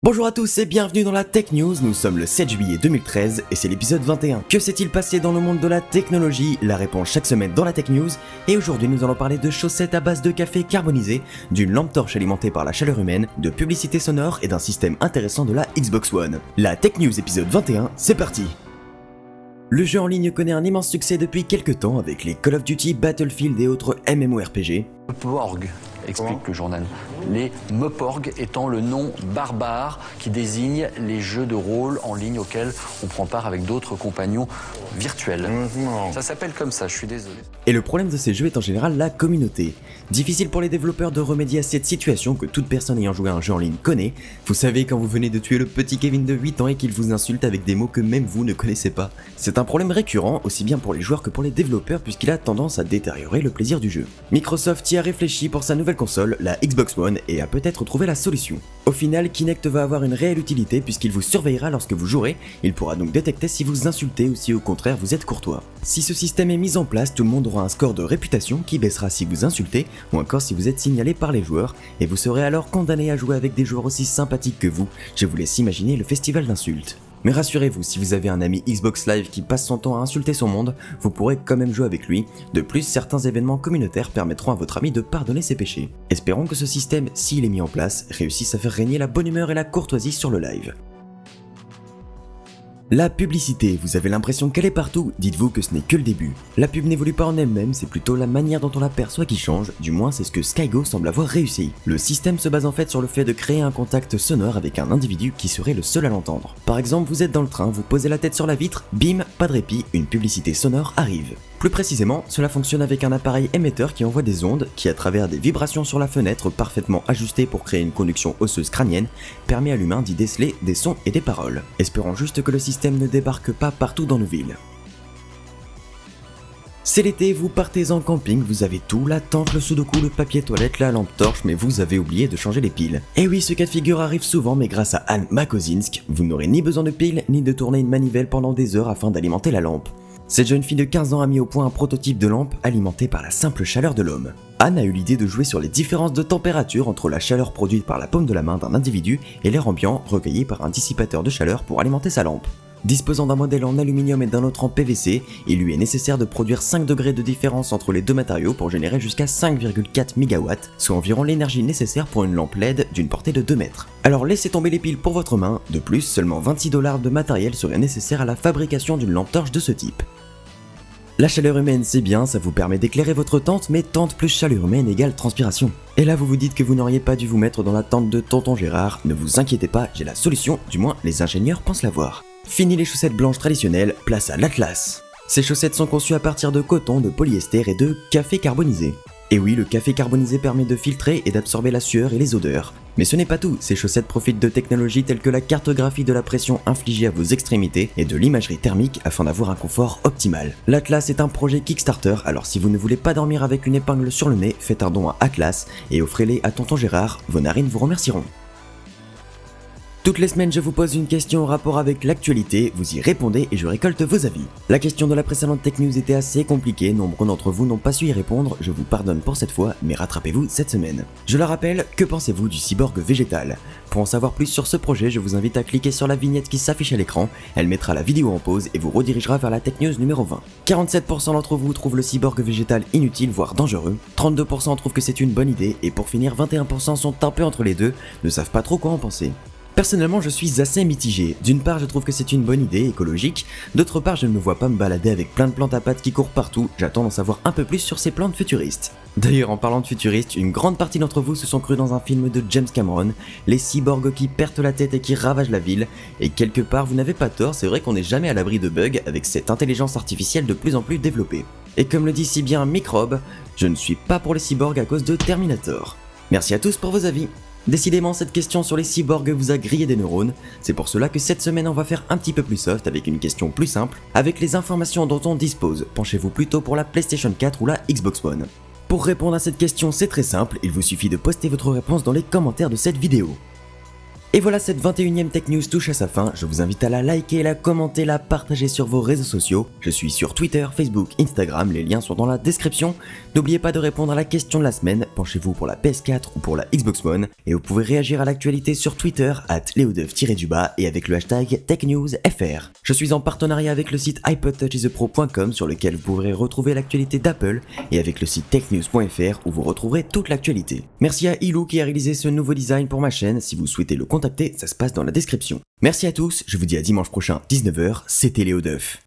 Bonjour à tous et bienvenue dans la Tech News, nous sommes le 7 juillet 2013 et c'est l'épisode 21. Que s'est-il passé dans le monde de la technologie? La réponse chaque semaine dans la Tech News, et aujourd'hui nous allons parler de chaussettes à base de café carbonisé, d'une lampe torche alimentée par la chaleur humaine, de publicité sonore et d'un système intéressant de la Xbox One. La Tech News épisode 21, c'est parti! Le jeu en ligne connaît un immense succès depuis quelques temps avec les Call of Duty, Battlefield et autres MMORPG. Meporg, explique le journal. Les Meporg étant le nom barbare qui désigne les jeux de rôle en ligne auxquels on prend part avec d'autres compagnons virtuels. Ça s'appelle comme ça, je suis désolé. Et le problème de ces jeux est en général la communauté. Difficile pour les développeurs de remédier à cette situation que toute personne ayant joué à un jeu en ligne connaît. Vous savez quand vous venez de tuer le petit Kevin de 8 ans et qu'il vous insulte avec des mots que même vous ne connaissez pas. C'est un problème récurrent aussi bien pour les joueurs que pour les développeurs puisqu'il a tendance à détériorer le plaisir du jeu. Microsoft y a réfléchi pour sa nouvelle console, la Xbox One, et a peut-être trouvé la solution. Au final, Kinect va avoir une réelle utilité puisqu'il vous surveillera lorsque vous jouerez, il pourra donc détecter si vous insultez ou si au contraire vous êtes courtois. Si ce système est mis en place, tout le monde aura un score de réputation qui baissera si vous insultez ou encore si vous êtes signalé par les joueurs, et vous serez alors condamné à jouer avec des joueurs aussi sympathiques que vous. Je vous laisse imaginer le festival d'insultes. Mais rassurez-vous, si vous avez un ami Xbox Live qui passe son temps à insulter son monde, vous pourrez quand même jouer avec lui. De plus, certains événements communautaires permettront à votre ami de pardonner ses péchés. Espérons que ce système, s'il est mis en place, réussisse à faire régner la bonne humeur et la courtoisie sur le live. La publicité, vous avez l'impression qu'elle est partout, dites-vous que ce n'est que le début. La pub n'évolue pas en elle-même, c'est plutôt la manière dont on l'aperçoit qui change, du moins c'est ce que Skygo semble avoir réussi. Le système se base en fait sur le fait de créer un contact sonore avec un individu qui serait le seul à l'entendre. Par exemple, vous êtes dans le train, vous posez la tête sur la vitre, bim, pas de répit, une publicité sonore arrive. Plus précisément, cela fonctionne avec un appareil émetteur qui envoie des ondes qui, à travers des vibrations sur la fenêtre parfaitement ajustées pour créer une conduction osseuse crânienne, permet à l'humain d'y déceler des sons et des paroles. Espérons juste que le système ne débarque pas partout dans nos villes. C'est l'été, vous partez en camping, vous avez tout, la tente, le sudoku, le papier toilette, la lampe torche, mais vous avez oublié de changer les piles. Et oui, ce cas de figure arrive souvent, mais grâce à Anne Makosinsk, vous n'aurez ni besoin de piles, ni de tourner une manivelle pendant des heures afin d'alimenter la lampe. Cette jeune fille de 15 ans a mis au point un prototype de lampe alimentée par la simple chaleur de l'homme. Anne a eu l'idée de jouer sur les différences de température entre la chaleur produite par la paume de la main d'un individu et l'air ambiant recueilli par un dissipateur de chaleur pour alimenter sa lampe. Disposant d'un modèle en aluminium et d'un autre en PVC, il lui est nécessaire de produire 5 degrés de différence entre les deux matériaux pour générer jusqu'à 5,4 MW, soit environ l'énergie nécessaire pour une lampe LED d'une portée de 2 mètres. Alors laissez tomber les piles pour votre main, de plus seulement 26 $ de matériel serait nécessaire à la fabrication d'une lampe torche de ce type. La chaleur humaine c'est bien, ça vous permet d'éclairer votre tente, mais tente plus chaleur humaine égale transpiration. Et là vous vous dites que vous n'auriez pas dû vous mettre dans la tente de tonton Gérard, ne vous inquiétez pas, j'ai la solution, du moins les ingénieurs pensent l'avoir. Fini les chaussettes blanches traditionnelles, place à l'Atlas. Ces chaussettes sont conçues à partir de coton, de polyester et de café carbonisé. Et oui, le café carbonisé permet de filtrer et d'absorber la sueur et les odeurs. Mais ce n'est pas tout, ces chaussettes profitent de technologies telles que la cartographie de la pression infligée à vos extrémités et de l'imagerie thermique afin d'avoir un confort optimal. L'Atlas est un projet Kickstarter, alors si vous ne voulez pas dormir avec une épingle sur le nez, faites un don à Atlas et offrez-les à tonton Gérard, vos narines vous remercieront. Toutes les semaines, je vous pose une question en rapport avec l'actualité, vous y répondez et je récolte vos avis. La question de la précédente Tech News était assez compliquée, nombreux d'entre vous n'ont pas su y répondre, je vous pardonne pour cette fois, mais rattrapez-vous cette semaine. Je la rappelle, que pensez-vous du cyborg végétal? Pour en savoir plus sur ce projet, je vous invite à cliquer sur la vignette qui s'affiche à l'écran, elle mettra la vidéo en pause et vous redirigera vers la Tech News numéro 20. 47% d'entre vous trouvent le cyborg végétal inutile, voire dangereux, 32% trouvent que c'est une bonne idée, et pour finir, 21% sont un peu entre les deux, ne savent pas trop quoi en penser. Personnellement, je suis assez mitigé. D'une part, je trouve que c'est une bonne idée, écologique. D'autre part, je ne me vois pas me balader avec plein de plantes à pattes qui courent partout. J'attends d'en savoir un peu plus sur ces plantes futuristes. D'ailleurs, en parlant de futuristes, une grande partie d'entre vous se sont crus dans un film de James Cameron, les cyborgs qui perdent la tête et qui ravagent la ville. Et quelque part, vous n'avez pas tort, c'est vrai qu'on n'est jamais à l'abri de bugs avec cette intelligence artificielle de plus en plus développée. Et comme le dit si bien Microbe, je ne suis pas pour les cyborgs à cause de Terminator. Merci à tous pour vos avis. Décidément, cette question sur les cyborgs vous a grillé des neurones, c'est pour cela que cette semaine on va faire un petit peu plus soft avec une question plus simple, avec les informations dont on dispose, penchez-vous plutôt pour la PlayStation 4 ou la Xbox One. Pour répondre à cette question c'est très simple, il vous suffit de poster votre réponse dans les commentaires de cette vidéo. Et voilà, cette 21e Tech News touche à sa fin. Je vous invite à la liker, la commenter, la partager sur vos réseaux sociaux. Je suis sur Twitter, Facebook, Instagram, les liens sont dans la description. N'oubliez pas de répondre à la question de la semaine, penchez-vous pour la PS4 ou pour la Xbox One. Et vous pouvez réagir à l'actualité sur Twitter, @leodeuf_du-bas et avec le hashtag TechNewsFR. Je suis en partenariat avec le site iPodTouchIsThePro.com sur lequel vous pourrez retrouver l'actualité d'Apple et avec le site technews.fr où vous retrouverez toute l'actualité. Merci à Ilou qui a réalisé ce nouveau design pour ma chaîne. Si vous souhaitez le contacter, ça se passe dans la description. Merci à tous, je vous dis à dimanche prochain 19h, c'était Léo Duff.